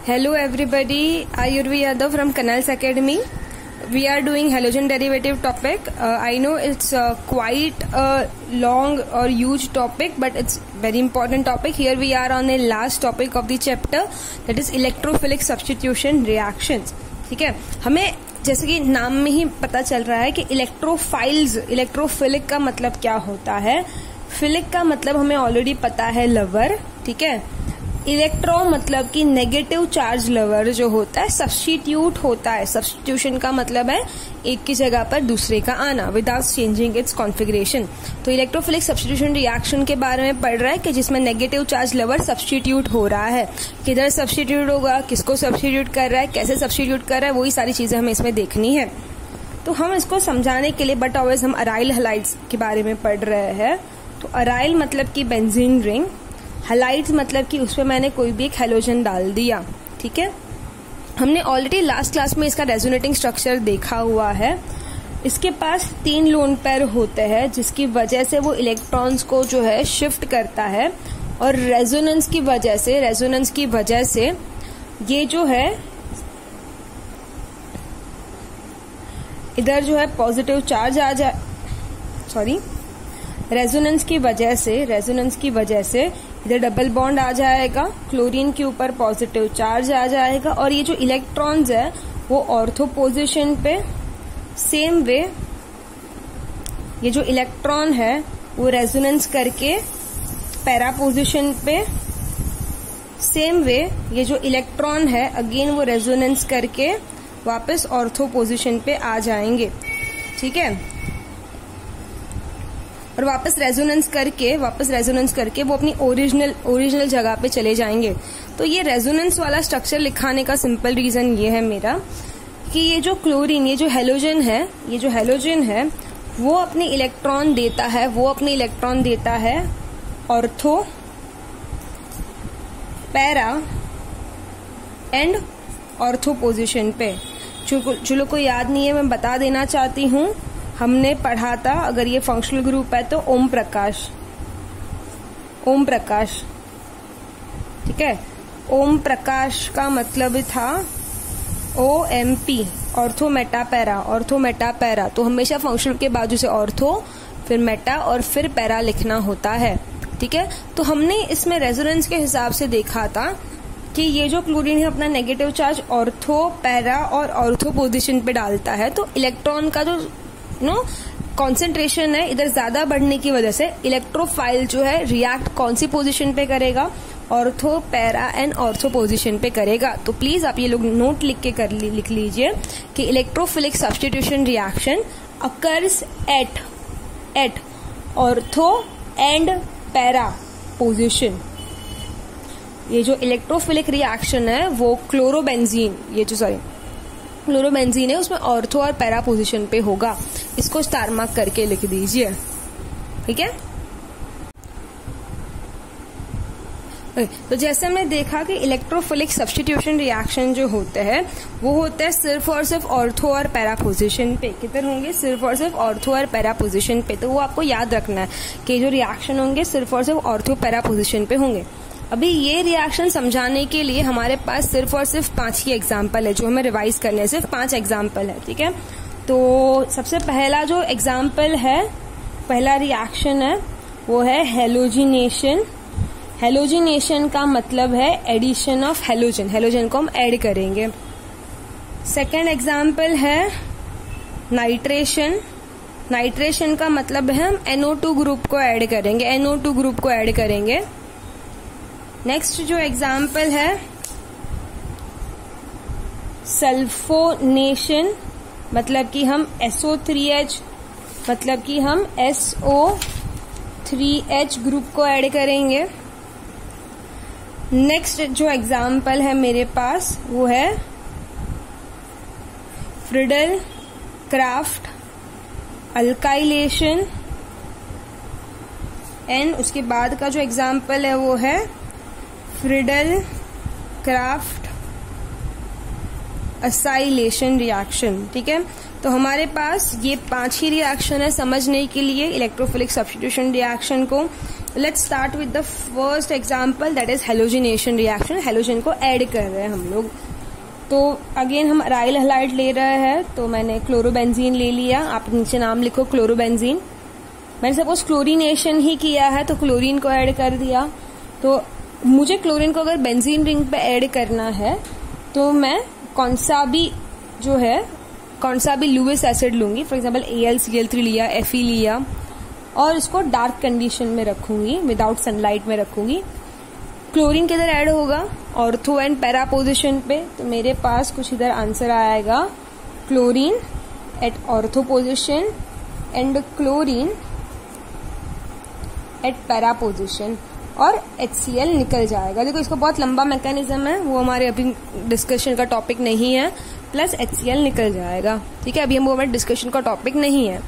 Hello everybody, I Urvi Yadav from Canals Academy. We are doing halogen derivative topic. I know it's quite a long or huge topic, but it's very important topic. Here we are on the last topic of the chapter, that is electrophilic substitution reactions. ठीक है, हमें जैसे कि नाम में ही पता चल रहा है कि इलेक्ट्रोफाइल्स, इलेक्ट्रोफिलिक का मतलब क्या होता है. फिलिक का मतलब हमें ऑलरेडी पता है, लवर. ठीक है, इलेक्ट्रो मतलब कि नेगेटिव चार्ज लवर जो होता है सब्स्टिट्यूट होता है. सब्स्टिट्यूशन का मतलब है एक की जगह पर दूसरे का आना विदाउट चेंजिंग इट्स कॉन्फ़िगरेशन. तो इलेक्ट्रोफिलिक सब्स्टिट्यूशन रिएक्शन के बारे में पढ़ रहा है कि जिसमें नेगेटिव चार्ज लवर सब्स्टिट्यूट हो रहा है. किधर सब्स्टिट्यूट होगा, किसको सब्स्टिट्यूट कर रहा है, कैसे सब्स्टिट्यूट कर रहा है, वही सारी चीजें हमें इसमें देखनी है. तो हम इसको समझाने के लिए बट ऑलवेज हम अराइल हलाइड्स के बारे में पढ़ रहे हैं. तो अराइल मतलब कि बेंजीन रिंग, हलाइड्स मतलब कि उसमें मैंने कोई भी एक हेलोजन डाल दिया. ठीक है, हमने ऑलरेडी लास्ट क्लास में इसका रेजोनेटिंग स्ट्रक्चर देखा हुआ है. इसके पास 3 लोन पेयर होते हैं जिसकी वजह से वो इलेक्ट्रॉन्स को जो है शिफ्ट करता है, और रेजोनेंस की वजह से ये जो है इधर जो है पॉजिटिव चार्ज आ जाए, रेजोनेंस की वजह से इधर डबल बॉन्ड आ जाएगा, क्लोरीन के ऊपर पॉजिटिव चार्ज आ जाएगा, और ये जो इलेक्ट्रॉन्स है वो ऑर्थो पोजीशन पे, सेम वे ये जो इलेक्ट्रॉन है वो रेजोनेंस करके पैरा पोजीशन पे, सेम वे ये जो इलेक्ट्रॉन है अगेन वो रेजोनेंस करके वापस ऑर्थो पोजीशन पे आ जाएंगे. ठीक है, और वापस रेजोनेंस करके वो अपनी ओरिजिनल जगह पे चले जाएंगे. तो ये रेजोनेंस वाला स्ट्रक्चर लिखाने का सिंपल रीजन ये है मेरा कि ये जो क्लोरीन, ये जो हेलोजन है वो अपने इलेक्ट्रॉन देता है ortho, para and ortho position पे. जो लोग को याद नहीं है मैं बता देना चाहती हूँ, हमने पढ़ा था अगर ये फंक्शनल ग्रुप है तो ओम प्रकाश. ठीक है, ओम प्रकाश का मतलब था OMP, ऑर्थो मेटा पैरा. तो हमेशा फंक्शनल के बाजू से ऑर्थो, फिर मेटा और फिर पैरा लिखना होता है. ठीक है, तो हमने इसमें रेजोनेंस के हिसाब से देखा था कि ये जो क्लोरीन है अपना नेगेटिव चार्ज ऑर्थो, पैरा और ऑर्थो पोजीशन पे डालता है. तो इलेक्ट्रॉन का जो कॉन्सेंट्रेशन है इधर ज्यादा बढ़ने की वजह से इलेक्ट्रोफाइल जो है रिएक्ट कौन सी पोजीशन पे करेगा, ortho, para and ortho position पे करेगा. तो प्लीज आप ये लोग नोट लिख लीजिए कि electrophilic substitution reaction occurs at ortho and para position. ये जो इलेक्ट्रोफिलिक रिएक्शन है वो क्लोरोबेंजीन है, उसमें ऑर्थो और पैरा पोजीशन पे होगा. इसको स्टार मार्क करके लिख दीजिए. ठीक है, तो जैसे हमने देखा कि इलेक्ट्रोफिलिक सब्स्टिट्यूशन रिएक्शन जो होते हैं वो होते हैं सिर्फ और सिर्फ ऑर्थो और पैरा पोजीशन पे. किधर होंगे? सिर्फ और सिर्फ ऑर्थो और पैरा पोजीशन पे. तो वो आपको याद रखना है कि जो रिएक्शन होंगे सिर्फ और सिर्फ ऑर्थो पैरा पोजीशन पे होंगे. अभी ये रिएक्शन समझाने के लिए हमारे पास सिर्फ और सिर्फ 5 ही एग्जाम्पल है जो हमें रिवाइज करने हैं. सिर्फ 5 एग्जाम्पल है. ठीक है, तो सबसे पहला जो एग्जाम्पल है, पहला रिएक्शन है वो है हेलोजिनेशन. हेलोजिनेशन का मतलब है एडिशन ऑफ हेलोजन को हम ऐड करेंगे. सेकेंड एग्जाम्पल है नाइट्रेशन का मतलब है हम NO2 ग्रुप को ऐड करेंगे. नेक्स्ट जो एग्जाम्पल है सल्फोनेशन, मतलब कि हम SO3H ग्रुप को ऐड करेंगे. नेक्स्ट जो एग्जाम्पल है मेरे पास वो है फ्रिडल क्राफ्ट अल्काइलेशन, एंड उसके बाद का जो एग्जाम्पल है वो है फ्रिडल क्राफ्ट असाइलेशन रिएक्शन. ठीक है, तो हमारे पास ये 5 ही रिएक्शन है समझने के लिए इलेक्ट्रोफिलिक सब्स्टिट्यूशन रिएक्शन को. Let's start with the first example, that is halogenation reaction. Halogen को ऐड कर रहे हैं हम लोग। तो अगेन हम अराइल हैलाइड ले रहे हैं, तो मैंने क्लोरोबेंजीन ले लिया। आप नीचे नाम लिखो क्लोरोबेंजीन। मैंने सपोज क्लोरीनेशन ही किया है तो क्लोरीन को ऐड कर दिया। तो मुझे क्लोरीन को अगर बेंजीन रिंग पे ऐड करना है तो मैं कौन सा भी लुइस एसिड लूंगी। फॉर एग्जाम्पल AlCl3 लिया, Fe लिया, और इसको डार्क कंडीशन में रखूंगी, विदाउट सनलाइट में रखूंगी। क्लोरीन किधर ऐड होगा? ऑर्थो एंड पैरा पोजिशन पे। तो मेरे पास कुछ इधर आंसर आएगा, chlorine at ortho position and chlorine at para position, और HCl निकल जाएगा। देखो इसका बहुत लंबा मैकेनिज्म है, वो हमारे अभी डिस्कशन का टॉपिक नहीं है, प्लस HCl निकल जाएगा। ठीक है, अभी हम वो हमारे डिस्कशन का टॉपिक नहीं है।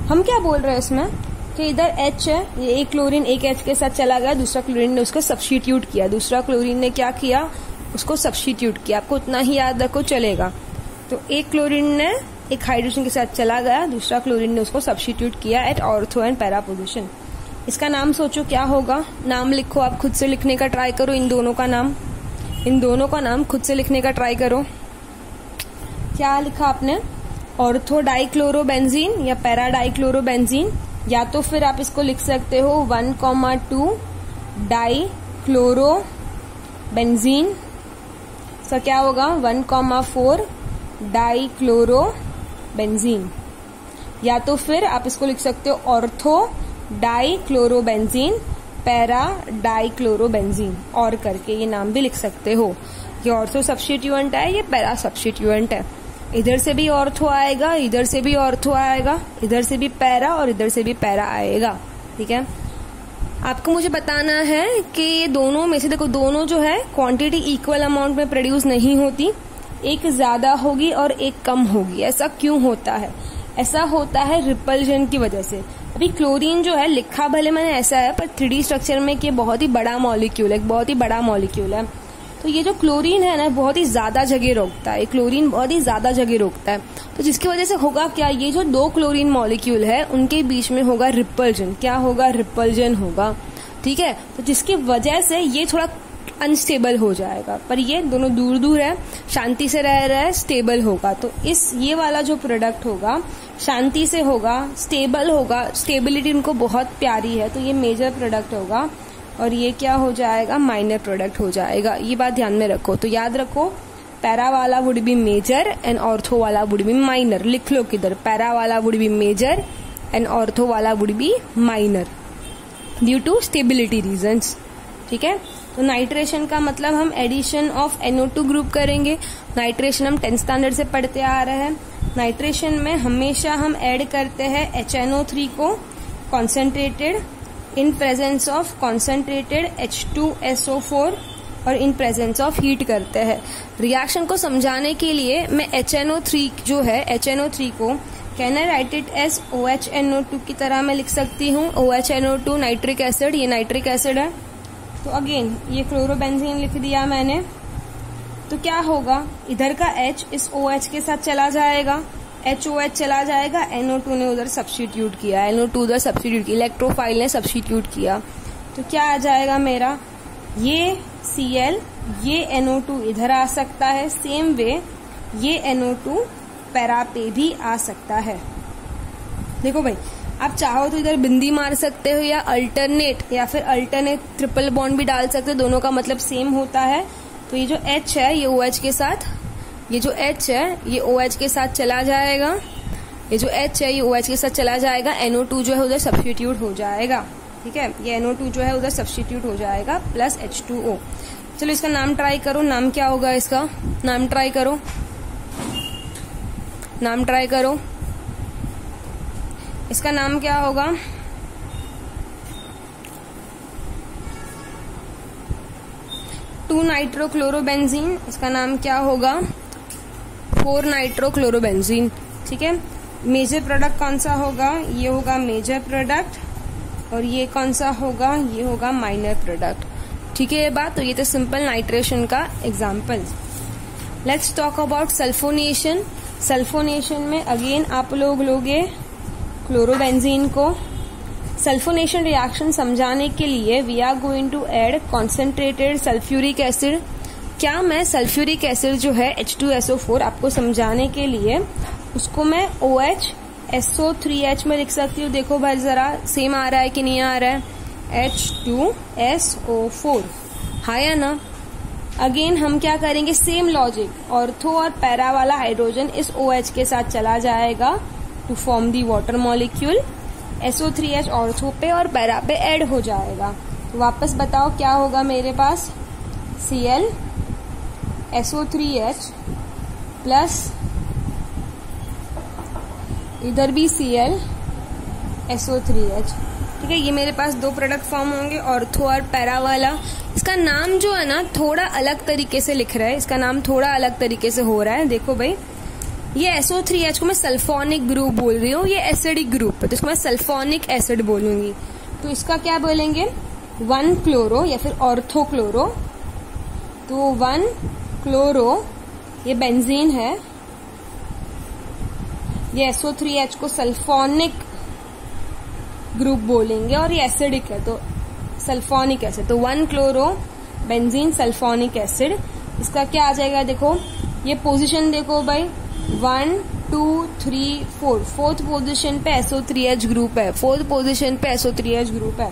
हम क्या बोल रहे हैं इसमें कि इधर H है, ये एक क्लोरीन एक H के साथ चला गया, दूसरा क्लोरीन ने उसको सब्स्टिट्यूट किया। दूसरा क्लोरीन ने क्या किया? उसको सब्स्टिट्यूट किया। आपको उतना ही याद रखो चलेगा। तो एक क्लोरीन ने एक हाइड्रोजन के साथ चला गया, दूसरा क्लोरीन ने उसको सब्स्टिट्यूट किया at ortho and para position. इसका नाम सोचो क्या होगा? नाम लिखो, आप खुद से लिखने का ट्राई करो। इन दोनों का नाम खुद से लिखने का ट्राई करो। क्या लिखा आपने? ऑर्थो डाइक्लोरोबेंजीन या पैरा डाइक्लोरोबेंजीन, या तो फिर आप इसको लिख सकते हो 1,2 डाइक्लोरोबेंजीन। इसका क्या होगा? 1,4 डाइक्लोरोबेंजीन। या तो फिर आप इसको लिख सकते हो ऑर्थो डाइक्लोरोबेंजीन, पैरा डाइक्लोरोबेंजीन, और करके ये नाम भी लिख सकते हो। ये ऑर्थो सब्स्टिट्यूएंट है, ये पैरा सब्स्टिट्यूएंट है। इधर से भी ऑर्थो आएगा, इधर से भी ऑर्थो आएगा, इधर से भी पैरा और इधर से भी पैरा आएगा। ठीक है, आपको मुझे बताना है कि ये दोनों में से देखो, दोनों जो है क्वांटिटी इक्वल अमाउंट में प्रोड्यूस नहीं होती, एक ज्यादा होगी और एक कम होगी। ऐसा क्यों होता है? ऐसा होता है रिपल्जन की वजह से। अभी क्लोरीन जो है लिखा भले मैंने ऐसा है, पर 3D स्ट्रक्चर में कि बहुत ही बड़ा मॉलिक्यूल है, बहुत ही बड़ा मॉलिक्यूल है। तो ये जो क्लोरीन है ना, बहुत ही ज्यादा जगह रोकता है। क्लोरीन बहुत ही ज्यादा जगह रोकता है, तो जिसकी वजह से होगा क्या? ये जो दो क्लोरीन मॉलिक्यूल है उनके बीच में होगा रिपल्जन। क्या होगा? रिपल्जन होगा। ठीक है, तो जिसकी वजह से ये थोड़ा अनस्टेबल हो जाएगा, पर ये दोनों दूर दूर है, शांति से रह रहा है, स्टेबल होगा। तो ये वाला जो प्रोडक्ट होगा शांति से होगा, स्टेबल होगा, स्टेबिलिटी उनको बहुत प्यारी है, तो ये मेजर प्रोडक्ट होगा। और ये क्या हो जाएगा? माइनर प्रोडक्ट हो जाएगा। ये बात ध्यान में रखो। तो याद रखो, पैरा वाला would be major and ortho वाला वुड बी माइनर। लिख लो किधर, पैरा वाला would be major and ortho वाला would be minor due to stability reasons. ठीक है, तो नाइट्रेशन का मतलब हम एडिशन ऑफ NO2 ग्रुप करेंगे। नाइट्रेशन हम 10th स्टैंडर्ड से पढ़ते आ रहे हैं। नाइट्रेशन में हमेशा हम ऐड करते हैं HNO3 को concentrated in presence of concentrated H2SO4 और इन प्रेजेंस ऑफ हीट करते हैं। रिएक्शन को समझाने के लिए मैं HNO3 जो है, HNO3 को can I write it as OHNO2 की तरह मैं लिख सकती हूँ। OHNO2 नाइट्रिक एसिड, ये नाइट्रिक एसिड है। तो अगेन ये क्लोरोबेंजीन लिख दिया मैंने। तो क्या होगा? इधर का H इस OH के साथ चला जाएगा, HOH चला जाएगा, NO2 ने उधर सब्स्टिट्यूट किया, NO2 उधर सब्स्टिट्यूट किया, इलेक्ट्रोफाइल ने सब्स्टिट्यूट किया। तो क्या आ जाएगा मेरा? ये Cl, ये NO2 इधर आ सकता है, सेम वे ये NO2 पैरा पे भी आ सकता है। देखो भाई, आप चाहो तो इधर बिंदी मार सकते हो या अल्टरनेट ट्रिपल बॉन्ड भी डाल सकते हो, दोनों का मतलब सेम होता है। तो ये जो H है ये OH के साथ, ये जो H है ये OH के साथ चला जाएगा, ये जो H है ये OH के साथ चला जाएगा, NO2 जो है उधर सब्स्टिट्यूट हो जाएगा। ठीक है, ये NO2 जो है उधर सब्स्टिट्यूट हो जाएगा प्लस H2O। चलो इसका नाम ट्राई करो, नाम क्या होगा इसका? नाम ट्राई करो, नाम ट्राई करो, इसका नाम क्या होगा? टू नाइट्रोक्लोरोबेंजीन, इसका नाम क्या होगा? 4 नाइट्रोक्लोरोबेंजीन। ठीक है, मेजर प्रोडक्ट कौन सा होगा? ये होगा मेजर प्रोडक्ट, और ये कौन सा होगा? ये होगा माइनर प्रोडक्ट। ठीक है ये बात। तो ये तो सिंपल नाइट्रेशन का example. Let's talk about sulphonation. Sulphonation में अगेन आप लोग लोगे क्लोरोबेंजीन को, सल्फोनेशन रिएक्शन समझाने के लिए we are going to add concentrated sulphuric acid. क्या मैं सल्फ्यूरिक एसिड जो है H2SO4 आपको समझाने के लिए उसको मैं OHSO3H में लिख सकती हूँ। देखो भाई जरा सेम आ रहा है कि नहीं आ रहा है, H2SO4 हाँ या ना। अगेन हम क्या करेंगे, सेम लॉजिक, ऑर्थो और पैरा वाला हाइड्रोजन इस OH के साथ चला जाएगा to form the water molecule. SO3H ortho पे और पैरा पे ऐड हो जाएगा। तो वापस बताओ क्या होगा मेरे पास, Cl SO3H प्लस इधर भी Cl SO3H। ठीक है, ये मेरे पास दो प्रोडक्ट फॉर्म होंगे, ऑर्थो और पैरा वाला। इसका नाम जो है ना थोड़ा अलग तरीके से लिख रहा है, इसका नाम थोड़ा अलग तरीके से हो रहा है। देखो भाई, ये SO3H को मैं सल्फोनिक ग्रुप बोल रही हूँ, ये एसिडिक ग्रुप है तो इसको मैं सल्फोनिक एसिड बोलूंगी। तो इसका क्या बोलेंगे, 1 क्लोरो या फिर ऑर्थो क्लोरो। तो 1 क्लोरो ये बेंजीन है, ये SO3H को सल्फोनिक ग्रुप बोलेंगे और ये एसिडिक है तो सल्फोनिक एसिड। तो 1 क्लोरो बेंजीन सल्फोनिक एसिड। इसका क्या आ जाएगा, देखो ये पोजीशन देखो भाई, 1 2 3 4, फोर्थ पोजीशन पे SO3H ग्रुप है, फोर्थ पोजीशन पे SO3H ग्रुप है।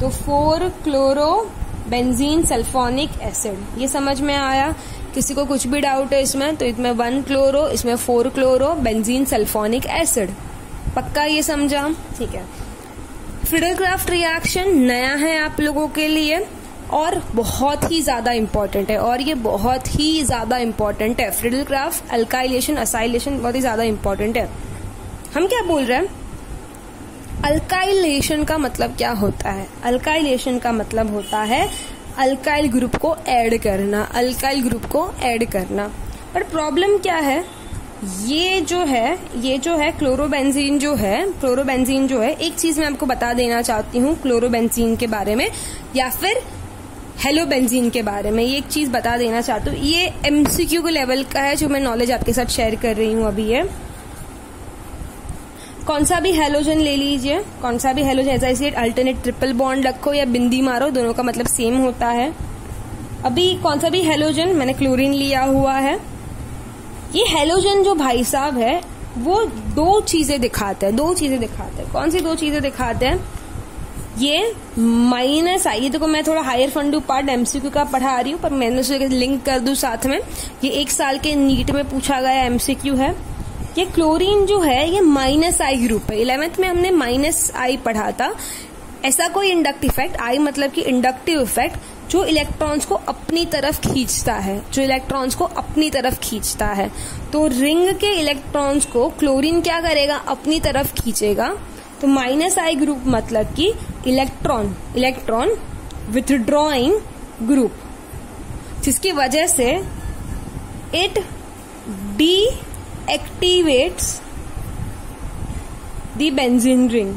तो 4 क्लोरो बेंजीन सल्फोनिक एसिड। ये समझ में आया? किसी को कुछ भी डाउट है इसमें तो इसमें 1 क्लोरो, इसमें 4 क्लोरो बेंजीन सल्फोनिक एसिड। पक्का ये समझा? ठीक है। फ्रिडल-क्राफ्ट रिएक्शन नया है आप लोगों के लिए और बहुत ही ज्यादा इम्पोर्टेंट है, और ये बहुत ही ज्यादा इम्पोर्टेंट है। फ्रिडल-क्राफ्ट अल्काइलेशन असाइलेशन बहुत ही ज्यादा इम्पोर्टेंट है। हम क्या बोल रहे हैं, अल्काइलेशन का मतलब क्या होता है? अल्काइलेशन का मतलब होता है अल्काइल ग्रुप को ऐड करना, अल्काइल ग्रुप को ऐड करना। पर प्रॉब्लम क्या है, ये जो है क्लोरोबेंजीन जो है, एक चीज मैं आपको बता देना चाहती हूँ क्लोरोबेंजीन के बारे में या फिर हेलोबेंजीन के बारे में। ये एक चीज बता देना चाहती हूँ, ये MCQ के लेवल का है जो मैं नॉलेज आपके साथ शेयर कर रही हूँ अभी। ये कौन सा भी हेलोजन ले लीजिए, कौन सा भी हेलोजन, ऐसा इसलिए अल्टरनेट ट्रिपल बॉन्ड रखो या बिंदी मारो, दोनों का मतलब सेम होता है। अभी कौन सा भी हेलोजन, मैंने क्लोरीन लिया हुआ है। ये हेलोजन जो भाई साहब है वो दो चीजें दिखाते हैं, कौन सी दो चीजें दिखाते हैं? ये -I, ये देखो मैं थोड़ा हायर फंडू पार्ट MCQ का पढ़ा रही हूँ पर मैंने उसे लिंक कर दूं साथ में। ये 1 साल के नीट में पूछा गया MCQ है। ये क्लोरीन जो है ये -I ग्रुप है। 11th में हमने -I पढ़ा था। ऐसा कोई इंडक्टिव इफेक्ट, I मतलब कि इंडक्टिव इफेक्ट, जो इलेक्ट्रॉन्स को अपनी तरफ खींचता है, तो रिंग के इलेक्ट्रॉन्स को क्लोरीन क्या करेगा, अपनी तरफ खींचेगा। तो -I ग्रुप मतलब कि इलेक्ट्रॉन विथड्रॉइंग ग्रुप, जिसकी वजह से इट डीएक्टिवेट्स द बेंजीन रिंग।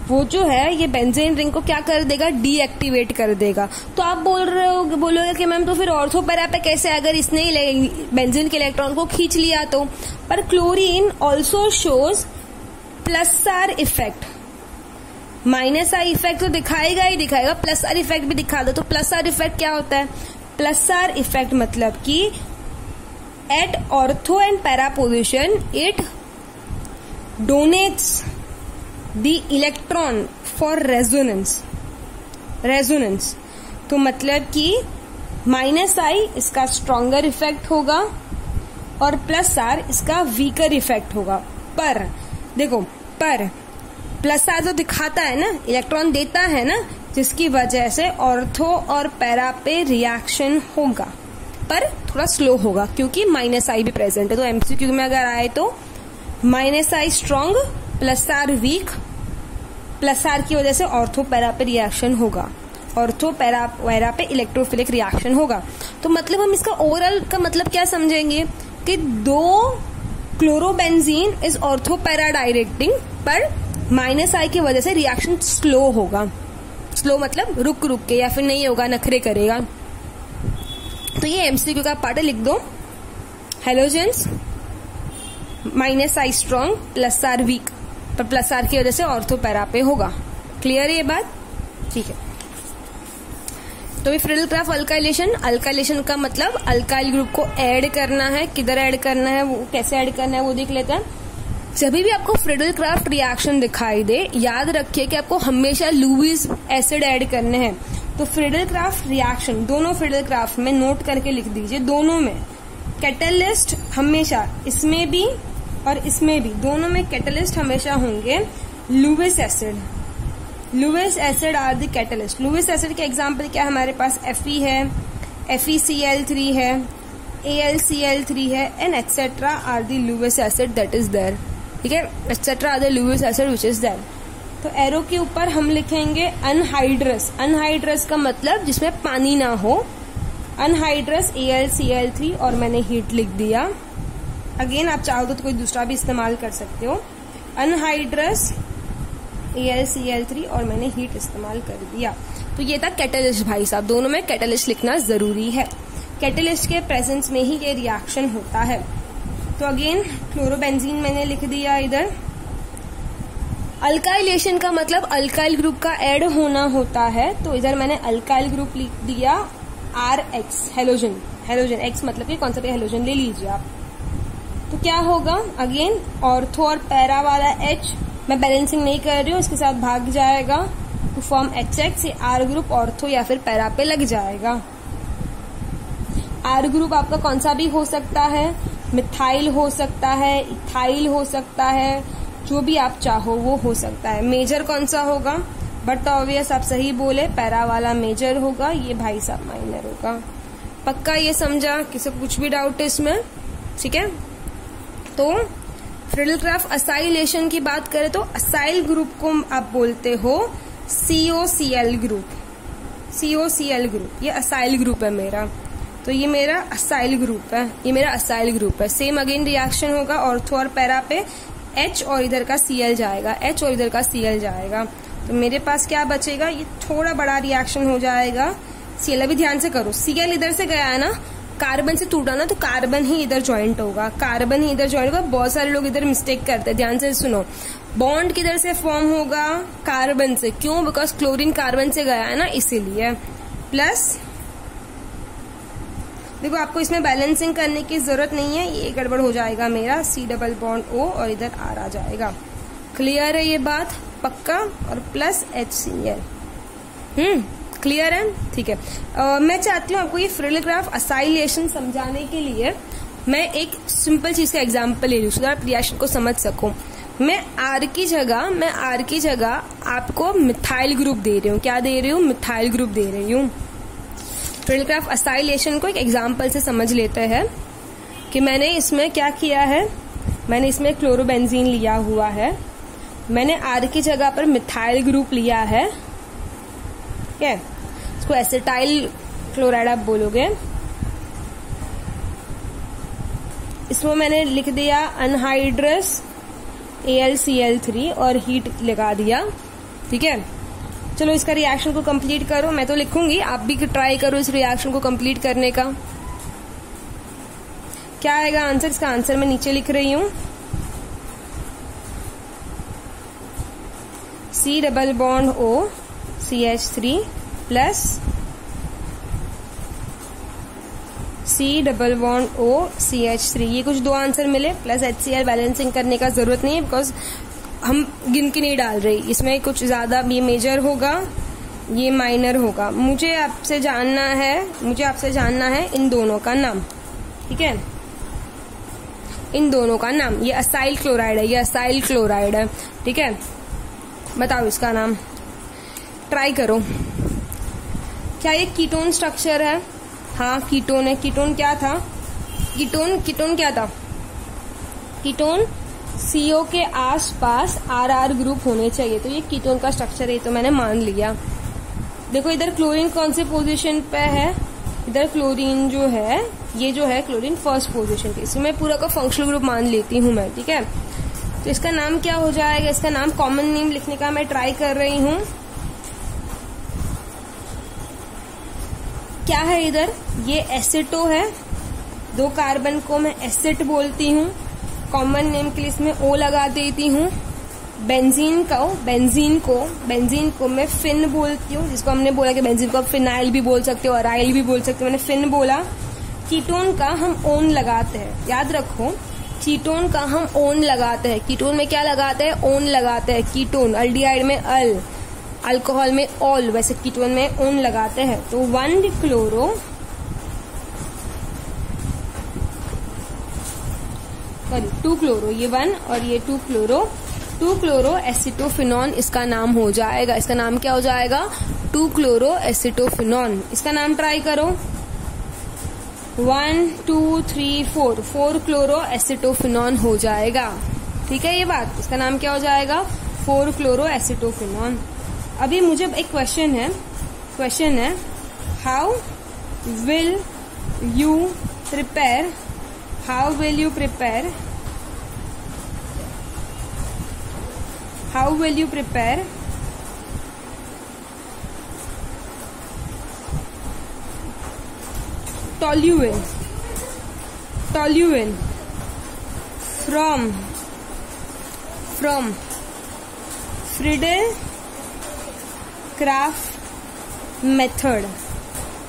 वो जो है ये बेंजीन रिंग को क्या कर देगा, डीएक्टिवेट कर देगा। तो आप बोलोगे कि मैम तो फिर ऑर्थो पैरा पे कैसे, अगर इसने बेंजीन के इलेक्ट्रॉन को खींच लिया तो? पर chlorine also shows +R effect. -I effect तो दिखाएगा ही दिखाएगा, +R इफेक्ट भी दिखा दो। तो +R इफेक्ट क्या होता है? +R इफेक्ट मतलब कि at ortho and para position it donates the electron for resonance. तो मतलब कि -I इसका स्ट्रॉन्गर इफेक्ट होगा और +R इसका वीकर इफेक्ट होगा। पर देखो, +R तो दिखाता है ना, इलेक्ट्रॉन देता है ना, जिसकी वजह से ऑर्थो और पैरा पे रिएक्शन होगा, पर थोड़ा स्लो होगा क्योंकि -I भी प्रेजेंट है। तो MCQ में अगर आए तो -I strong, +R weak, +R की वजह से ऑर्थो पैरा पे रिएक्शन होगा, ऑर्थो पैरा पे इलेक्ट्रोफिलिक रिएक्शन होगा। तो मतलब हम इसका ओवरऑल का मतलब क्या समझेंगे कि 2 chlorobenzene is ortho para directing, पर -I की वजह से रिएक्शन स्लो होगा। स्लो मतलब रुक के या फिर नहीं होगा, नखरे करेगा। तो ये MCQ का पार्ट है, लिख दो। Halogens -I strong, +R weak. पर प्लस आर की वजह से ऑर्थो पैरा पे होगा। क्लियर है ये बात? ठीक है। तो ये फ्रिडल क्राफ्ट अल्काइलेशन, अल्काइलेशन का मतलब अल्काइल ग्रुप को ऐड करना है। किधर ऐड करना है, वो कैसे ऐड करना है वो देख लेते हैं। जब भी आपको फ्रिडल क्राफ्ट रिएक्शन दिखाई दे, याद रखिए कि आपको हमेशा लुईस एसिड ऐड करने हैं। तो फ्रिडल क्राफ्ट रिएक्शन, दोनों फ्रिडल क्राफ्ट में नोट करके लिख दीजिए, दोनों में कैटलिस्ट हमेशा, इसमें भी और इसमें भी, दोनों में कैटलिस्ट हमेशा होंगे Lewis acid. Lewis acid are the catalyst. Lewis acid के एग्जाम्पल क्या हमारे पास Fe है, FeCl3 है, AlCl3 है, and etcetera are the Lewis acid that is there. ठीक है, etcetera are the Lewis acid which is there. तो एरो के ऊपर हम लिखेंगे अनहाइड्रस। अनहाइड्रस का मतलब जिसमें पानी ना हो, अनहाइड्रस AlCl3, और मैंने हीट लिख दिया। अगेन आप चाहो तो कोई दूसरा भी इस्तेमाल कर सकते हो। अनहाइड्रस AlCl3 और मैंने हीट इस्तेमाल कर दिया। तो ये था कैटलिस्ट भाई साहब, दोनों में कैटलिस्ट लिखना जरूरी है। कैटलिस्ट के प्रेजेंस में ही ये रिएक्शन होता है। तो अगेन क्लोरोबेंजीन मैंने लिख दिया इधर। अल्काइलेशन का मतलब अल्काइल ग्रुप का ऐड होना होता है, तो इधर मैंने अल्काइल ग्रुप लिख दिया RH, हेलोजन। हेलोजन X मतलब कि कौन सा भी हेलोजन ले लीजिए आप। तो क्या होगा, अगेन ऑर्थो और पैरा वाला H मैं बैलेंसिंग नहीं कर रही हूँ, इसके साथ भाग जाएगा टू फॉर्म HX। ये R ग्रुप ऑर्थो या फिर पैरा पे लग जाएगा। R ग्रुप आपका कौन सा भी हो सकता है, मिथाइल हो सकता है, इथाइल हो सकता है, जो भी आप चाहो वो हो सकता है। मेजर कौन सा होगा, बट ऑब्वियस आप सही बोले, पैरा वाला मेजर होगा, ये भाई साहब माइनर होगा। पक्का ये समझा? किसी को कुछ भी डाउट है इसमें? ठीक है। तो फ्रिडल क्राफ्ट असाइलेशन की बात करें तो असाइल ग्रुप को आप बोलते हो COCl ग्रुप। COCl ग्रुप ये असाइल ग्रुप है मेरा, तो ये मेरा असाइल ग्रुप है, ये मेरा असाइल ग्रुप है। सेम अगेन रिएक्शन होगा ऑर्थो और पैरा पे, H और इधर का Cl जाएगा, H और इधर का Cl जाएगा। तो मेरे पास क्या बचेगा, ये थोड़ा बड़ा रिएक्शन हो जाएगा। Cl अभी ध्यान से करो, Cl इधर से गया है ना, कार्बन से टूटा ना, तो कार्बन ही इधर ज्वाइंट होगा, कार्बन ही इधर ज्वाइंट होगा। बहुत सारे लोग इधर मिस्टेक करते हैं, ध्यान से सुनो। बॉन्ड किधर से फॉर्म होगा, कार्बन से। क्यों? बिकॉज क्लोरीन कार्बन से गया है ना, इसीलिए। प्लस देखो आपको इसमें बैलेंसिंग करने की जरूरत नहीं है, ये गड़बड़ हो जाएगा मेरा, C डबल बॉन्ड O और इधर R आ जाएगा। क्लियर है ये बात? पक्का। और प्लस HCl। क्लियर है? ठीक है। मैं चाहती हूँ आपको ये फ्रिडल क्राफ्ट असाइलेशन समझाने के लिए मैं एक सिंपल चीज का एग्जांपल ले लूँ, सो आप रिएक्शन को समझ सको। मैं R की जगह आपको मिथाइल ग्रुप दे रही हूँ। क्या दे रही हूँ? मिथाइल ग्रुप दे रही हूँ। फ्रिडल क्राफ्ट असाइलेशन को एक एग्जांपल से समझ लेते हैं कि मैंने इसमें क्या किया है। मैंने इसमें क्लोरोबेंजीन लिया हुआ है, मैंने R की जगह पर मिथाइल ग्रुप लिया है। क्या है? इसको एसिटाइल क्लोराइड आप बोलोगे। इसमें मैंने लिख दिया अनहाइड्रस AlCl3 और हीट लगा दिया। ठीक है, चलो इसका रिएक्शन को कंप्लीट करो। मैं तो लिखूंगी, आप भी ट्राई करो इस रिएक्शन को कंप्लीट करने का। क्या आएगा आंसर? इसका आंसर मैं नीचे लिख रही हूं। C double bond O CH3 plus C double bond O CH3, ये कुछ दो आंसर मिले। प्लस HCl बैलेंसिंग करने का जरूरत नहीं है, बिकॉज हम गिन के नहीं डाल रहे, इसमें कुछ ज्यादा, ये मेजर होगा, ये माइनर होगा। मुझे आपसे जानना है इन दोनों का नाम। ठीक है, इन दोनों का नाम। ये असाइल क्लोराइड है, ये असाइल क्लोराइड है। ठीक है, बताओ इसका नाम, ट्राई करो। क्या ये कीटोन स्ट्रक्चर है? हाँ कीटोन है। कीटोन क्या था? कीटोन क्या था? कीटोन CO के आसपास RR ग्रुप होने चाहिए, तो ये कीटोन का स्ट्रक्चर है, तो मैंने मान लिया। देखो इधर क्लोरीन कौन से पोजीशन पे है? इधर क्लोरीन जो है, ये जो है क्लोरीन फर्स्ट पोजीशन पे, इसमें पूरा का फंक्शनल ग्रुप मान लेती हूँ मैं। ठीक है, तो इसका नाम क्या हो जाएगा? इसका नाम कॉमन नेम लिखने का मैं ट्राई कर रही हूँ। क्या है इधर? ये एसिटो है, 2 कार्बन को मैं एसिड बोलती हूँ। कॉमन नेम के लिए इसमें O लगा देती हूँ। बेंजीन को मैं फिन बोलती हूँ, जिसको हमने बोला कि बेंजीन को आप फिनाइल भी बोल सकते हो, अराइल भी बोल सकते हो, मैंने फिन बोला। कीटोन का हम ओन लगाते हैं, याद रखो, कीटोन का हम ओन लगाते हैं। कीटोन में क्या लगाते हैं? ओन लगाते हैं। कीटोन, अल्डिहाइड में अल, अल्कोहल में ऑल, वैसे कीटोन में ओन लगाते हैं। तो 1 क्लोरो, सॉरी 2 क्लोरो, ये 1 और ये 2 क्लोरो एसिटोफिनॉन इसका नाम हो जाएगा। इसका नाम क्या हो जाएगा? 2 क्लोरो एसिटोफिनॉन। इसका नाम ट्राई करो, 1 2 3 4 क्लोरो एसिटोफिनॉन हो जाएगा। ठीक है ये बात, इसका नाम क्या हो जाएगा? 4 क्लोरो एसिटोफिनॉन। अभी मुझे एक क्वेश्चन है, how will you prepare toluene from Friedel-Crafts method.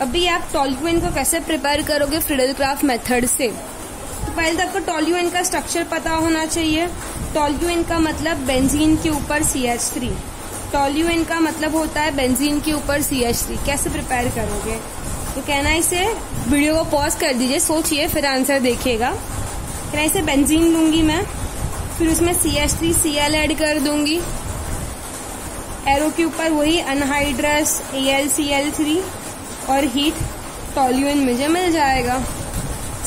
अभी आप टोल्यूएन को कैसे प्रिपेयर करोगे फ्रीडल-क्राफ्ट मेथड से? तो पहले तो आपको टोल्यूएन का स्ट्रक्चर पता होना चाहिए। टोल्यूएन का मतलब बेंजीन के ऊपर CH3। टोल्यूएन का मतलब होता है बेंजीन के ऊपर CH3। कैसे प्रिपेयर करोगे? तो कहना इसे, वीडियो को पॉज कर दीजिए, सोचिए, फिर आंसर देखिएगा। कहना इसे बेंजीन लूंगी मैं, फिर उसमें CH3Cl ऐड कर दूंगी, एरो के ऊपर वही अनहाइड्रस AlCl3 और हीट, टोल्यूएन मुझे मिल जाएगा।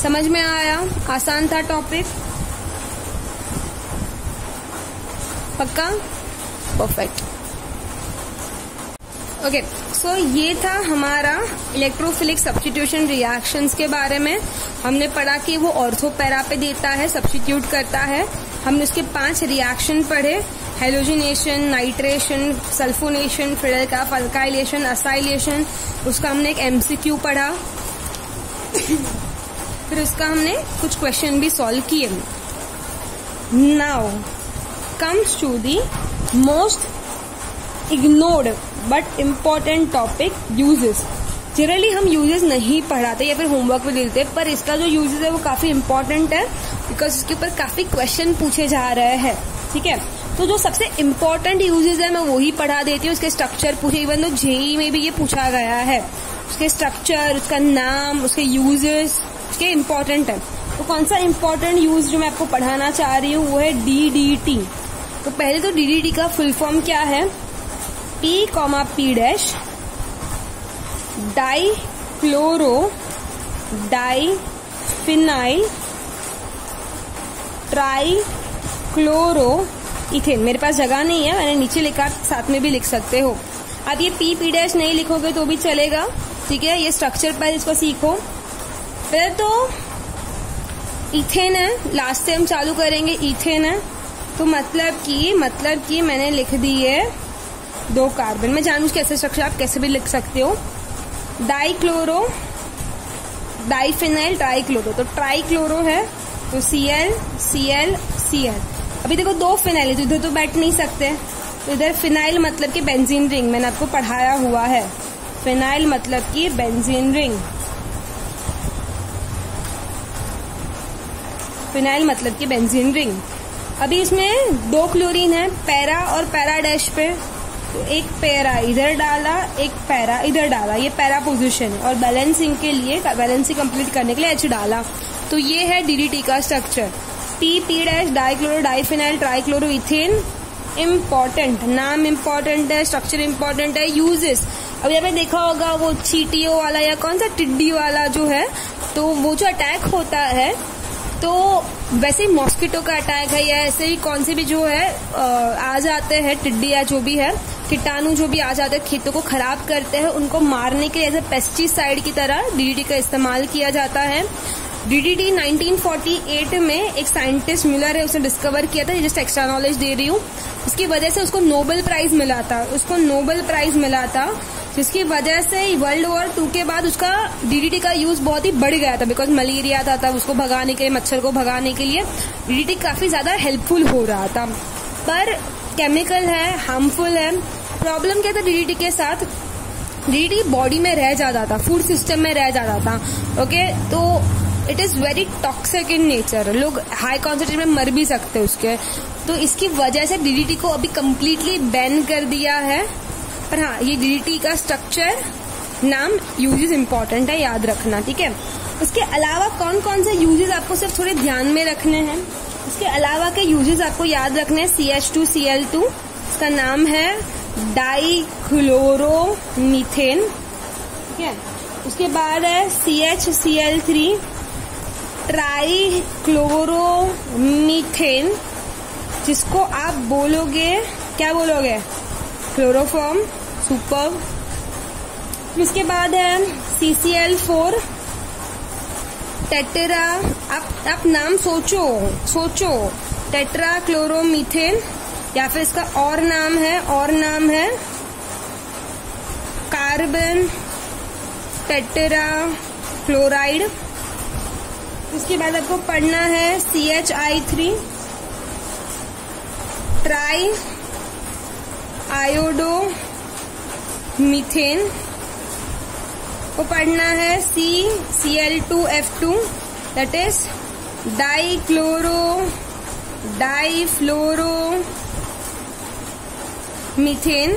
समझ में आया? आसान था टॉपिक, पक्का? परफेक्ट। ओके, सो ये था हमारा इलेक्ट्रोफिलिक सब्स्टिट्यूशन रिएक्शंस के बारे में। हमने पढ़ा कि वो ऑर्थो पैरा पे देता है, सब्स्टिट्यूट करता है। हमने उसके 5 रिएक्शन पढ़े, halogenation, nitration, sulphonation, Friedel-Crafts alkylation, acylation. उसका हमने एक MCQ पढ़ा, फिर उसका हमने कुछ क्वेश्चन भी सॉल्व किए। Now comes to the most ignored but important topic, uses. Generally हम यूजेस नहीं पढ़ाते या फिर होमवर्क में देते, पर इसका जो यूजेस है वो काफी इम्पोर्टेंट है, बिकॉज इसके ऊपर काफी क्वेश्चन पूछे जा रहे हैं। ठीक है, तो जो सबसे इम्पोर्टेंट यूजेस है मैं वही पढ़ा देती हूँ। उसके स्ट्रक्चर पूछे, इवन तो जेईई में भी ये पूछा गया है, उसके स्ट्रक्चर, उसका नाम, उसके यूजेस, उसके इम्पोर्टेंट है। तो कौन सा इम्पोर्टेंट यूज जो मैं आपको पढ़ाना चाह रही हूँ वो है DDT। तो पहले तो DDT का फुल फॉर्म क्या है? P, dichloro diphenyl trichloro ethane. मेरे पास जगह नहीं है, मैंने नीचे लिखा, साथ में भी लिख सकते हो आप। ये P नहीं लिखोगे तो भी चलेगा। ठीक है, ये स्ट्रक्चर पहले इसको सीखो। पहले तो इथेन है, लास्ट से हम चालू करेंगे, इथेन है। तो मतलब कि मैंने लिख दी है 2 कार्बन। मैं जानूँ कैसे स्ट्रक्चर आप कैसे भी लिख सकते हो। डाइक्लोरो डाइफिनाइल ट्राइक्लोरो, तो ट्राइक्लोरो है तो Cl। अभी देखो 2 फिनाइल है तो इधर तो बैठ नहीं सकते, तो इधर फिनाइल मतलब कि बेंजीन रिंग, मैंने आपको पढ़ाया हुआ है। फिनाइल मतलब कि बेंजीन रिंग, फिनाइल मतलब कि बेंजीन रिंग। अभी इसमें 2 क्लोरीन है, पैरा और पैरा डैश पे, तो एक पैरा इधर डाला, एक पैरा इधर डाला, ये पैरा पोजीशन है। और बैलेंसिंग के लिए, बैलेंसिंग कंप्लीट करने के लिए H डाला। तो ये है DDT का structure. P dichloro diphenyl trichloro ethane. Important, नाम इम्पोर्टेंट है, स्ट्रक्चर इम्पोर्टेंट है। यूजेस, अभी आपने देखा होगा वो चीटियो वाला या कौन सा टिड्डी वाला जो है, तो वो जो अटैक होता है, तो वैसे ही मॉस्किटो का अटैक है या ऐसे ही कौन से भी जो है आ जाते हैं टिड्डी या जो भी है कीटाणु जो भी आ जाते हैं, खेतों को खराब करते हैं, उनको मारने के लिए एज ए पेस्टिसाइड की तरह DDT का इस्तेमाल किया जाता है। DDT 1948 में एक साइंटिस्ट मिलर है, उसने डिस्कवर किया था। जस्ट एक्स्ट्रा नॉलेज दे रही हूँ। इसकी वजह से उसको नोबेल प्राइज मिला था, जिसकी वजह से वर्ल्ड वॉर 2 के बाद उसका DDT का यूज बहुत ही बढ़ गया था, बिकॉज मलेरिया था तब, उसको भगाने के लिए, मच्छर को भगाने के लिए DDT काफी ज्यादा हेल्पफुल हो रहा था। पर केमिकल है, हार्मफुल है। प्रॉब्लम क्या था डीडीटी के साथ, डीडीटी बॉडी में रह जाता था, फूड सिस्टम में रह जाता था। ओके, तो it is very toxic in nature, लोग हाई कॉन्सेंट्रेशन में मर भी सकते हैं उसके। तो इसकी वजह से डीडीटी को अभी कम्प्लीटली बैन कर दिया है। पर हाँ, ये डीडीटी का स्ट्रक्चर, नाम, यूजेस इंपॉर्टेंट है, याद रखना, ठीक है। उसके अलावा कौन कौन से यूजेस आपको सिर्फ थोड़े ध्यान में रखने हैं। उसके अलावा के यूजेस आपको याद रखने हैं। CH2Cl2, इसका नाम है डाइक्लोरोमीथेन, ठीक है। उसके बाद है CHCl3, ट्राइक्लोरोमीथेन, जिसको आप बोलोगे, क्या बोलोगे, क्लोरोफॉर्म, सुपर। इसके बाद है CCl4, टेट्रा, आप नाम सोचो, टेट्रा क्लोरोमीथेन, या फिर इसका और नाम है कार्बन टेट्रा क्लोराइड। उसके बाद आपको पढ़ना है CHI3, ट्राई आयोडो मीथेन को पढ़ना है CCl2F2, that is difluoromethane.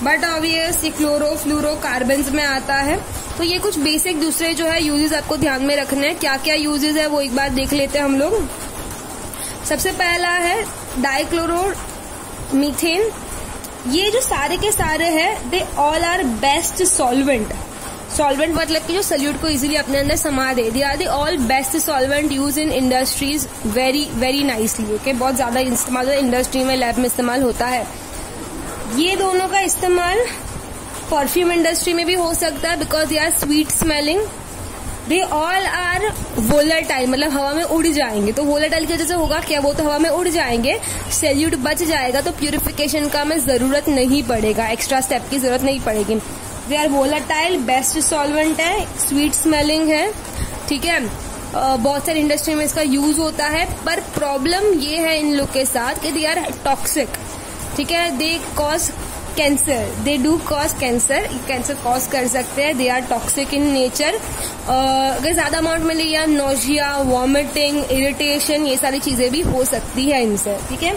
But obvious ये क्लोरो फ्लूरो कार्बन्स में आता है। तो ये कुछ बेसिक दूसरे जो है यूजेस आपको ध्यान में रखने हैं। क्या क्या यूजेस है वो एक बार देख लेते हैं हम लोग। सबसे पहला है डाइक्लोरो मीथेन। ये जो सारे के सारे हैं, they all are best solvent मतलब कि जो सल्यूट को इजीली अपने अंदर समा दे। They are the all best solvent use in industries very very nicely. Okay, बहुत ज्यादा इस्तेमाल इंडस्ट्री में, लैब में इस्तेमाल होता है। ये दोनों का इस्तेमाल परफ्यूम इंडस्ट्री में भी हो सकता है, because they are sweet smelling. They all are volatile, मतलब हवा में उड़ जाएंगे। तो वोलेटाइल की वजह से होगा क्या, वो तो हवा में उड़ जाएंगे, सैल्यूट बच जाएगा, तो प्यूरिफिकेशन का हमें जरूरत नहीं पड़ेगा, एक्स्ट्रा स्टेप की जरूरत नहीं पड़ेगी। They are volatile, best solvent है, स्वीट स्मेलिंग है, ठीक है। बहुत सारी इंडस्ट्री में इसका यूज होता है। पर प्रॉब्लम ये है इन लोग के साथ कि दे आर टॉक्सिक, ठीक है। They cause cancer, they do cause cancer cause कर सकते हैं। They are toxic in nature. अगर ज्यादा अमाउंट में लिया, नोजिया, वॉमिटिंग, इरिटेशन, ये सारी चीजें भी हो सकती है इनसे, ठीक है।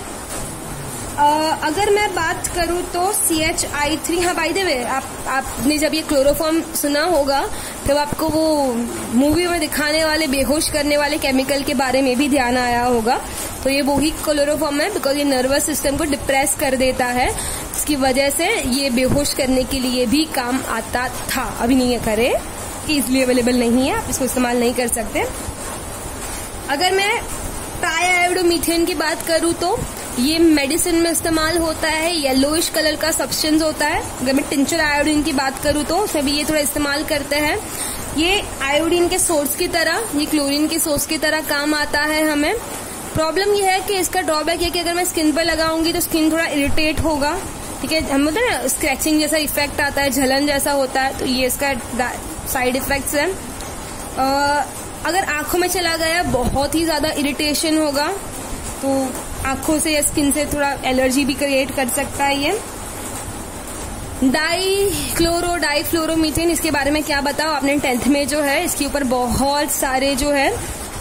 अगर मैं बात करूं तो CHI3, हाँ बाय द वे, आपने जब ये क्लोरोफॉर्म सुना होगा तब आपको वो मूवी में दिखाने वाले बेहोश करने वाले केमिकल के बारे में भी ध्यान आया होगा। तो ये वही क्लोरोफॉर्म है, बिकॉज ये नर्वस सिस्टम को डिप्रेस कर देता है। इसकी वजह से ये बेहोश करने के लिए भी काम आता था। अभी नहीं करे कि इसलिए अवेलेबल नहीं है, आप इसको इस्तेमाल नहीं कर सकते। अगर मैं ट्राइआयोडोमीथेन की बात करूं तो ये मेडिसिन में इस्तेमाल होता है, येलोइश कलर का सब्सटेंस होता है। अगर मैं टिंचर आयोडीन की बात करूं तो उसमें भी ये थोड़ा इस्तेमाल करते हैं। ये आयोडीन के सोर्स की तरह, ये क्लोरीन के सोर्स की तरह काम आता है हमें। प्रॉब्लम ये है कि इसका ड्रॉबैक ये कि अगर मैं स्किन पर लगाऊंगी तो स्किन थोड़ा इरिटेट होगा, ठीक है। हम बोलते हैं ना स्क्रैचिंग जैसा इफेक्ट आता है, जलन जैसा होता है, तो ये इसका साइड इफेक्ट्स है। अगर आंखों में चला गया बहुत ही ज्यादा इरिटेशन होगा, तो आंखों से या स्किन से थोड़ा एलर्जी भी क्रिएट कर सकता है ये। डाइफ्लोरोमीथेन, इसके बारे में क्या बताओ, आपने 10th में जो है इसके ऊपर बहुत सारे जो है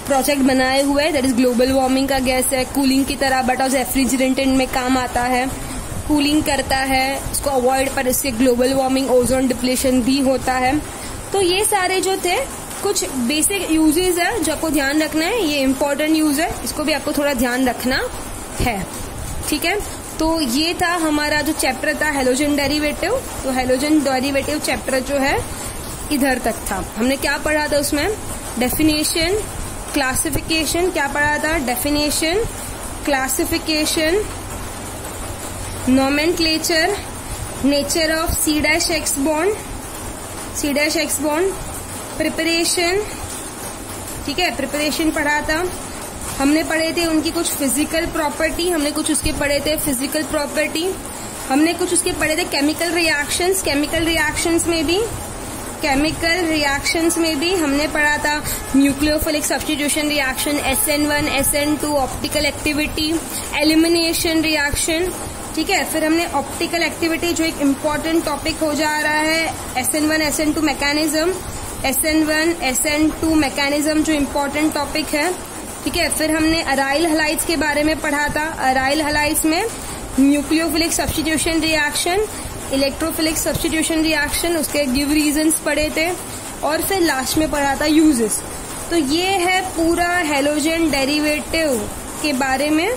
प्रोजेक्ट बनाए हुए हैं। दैट इज ग्लोबल वार्मिंग का गैस है, कूलिंग की तरह, बट ऑफ रेफ्रिजरेंट में काम आता है, कूलिंग करता है, इसको अवॉइड, पर इससे ग्लोबल वार्मिंग, ओजोन डिप्लेशन भी होता है। तो ये सारे जो थे कुछ बेसिक यूजेस है जो आपको ध्यान रखना है। ये इंपॉर्टेंट यूज है, इसको भी आपको थोड़ा ध्यान रखना है, ठीक है। तो ये था हमारा जो चैप्टर था हेलोजन डेरिवेटिव। तो हेलोजन डेरिवेटिव चैप्टर जो है इधर तक था। हमने क्या पढ़ा था उसमें, डेफिनेशन, क्लासिफिकेशन, क्या पढ़ा था, definition, classification, nomenclature, nature of C'(X) bond, preparation, ठीक है, प्रिपरेशन पढ़ा था। हमने पढ़े थे उनकी कुछ फिजिकल प्रॉपर्टी, हमने कुछ उसके पढ़े थे फिजिकल प्रॉपर्टी, हमने कुछ उसके पढ़े थे केमिकल रिएक्शंस में भी केमिकल रिएक्शंस में भी हमने पढ़ा था nucleophilic substitution reaction, SN1, SN2, optical activity, elimination reaction, ठीक है। फिर हमने ऑप्टिकल एक्टिविटी जो एक इम्पॉर्टेंट टॉपिक हो जा रहा है, SN1, SN2 mechanism, SN1, SN2 mechanism जो इम्पोर्टेंट टॉपिक है, ठीक है। फिर हमने अराइल हलाइड्स के बारे में पढ़ा था। अराइल हलाइड्स में nucleophilic substitution reaction, electrophilic substitution reaction, उसके गिव रीजंस पढ़े थे, और फिर लास्ट में पढ़ा था यूजेस। तो ये है पूरा हैलोजन डेरिवेटिव के बारे में।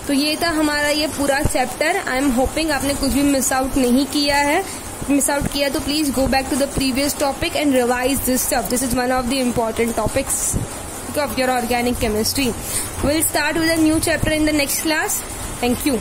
तो ये था हमारा ये पूरा चैप्टर। आई एम होपिंग आपने कुछ भी मिस आउट नहीं किया है। मिस आउट किया तो please go back to the previous topic and revise this stuff. This is one of the important topics of your organic chemistry. We'll start with a new chapter in the next class. Thank you.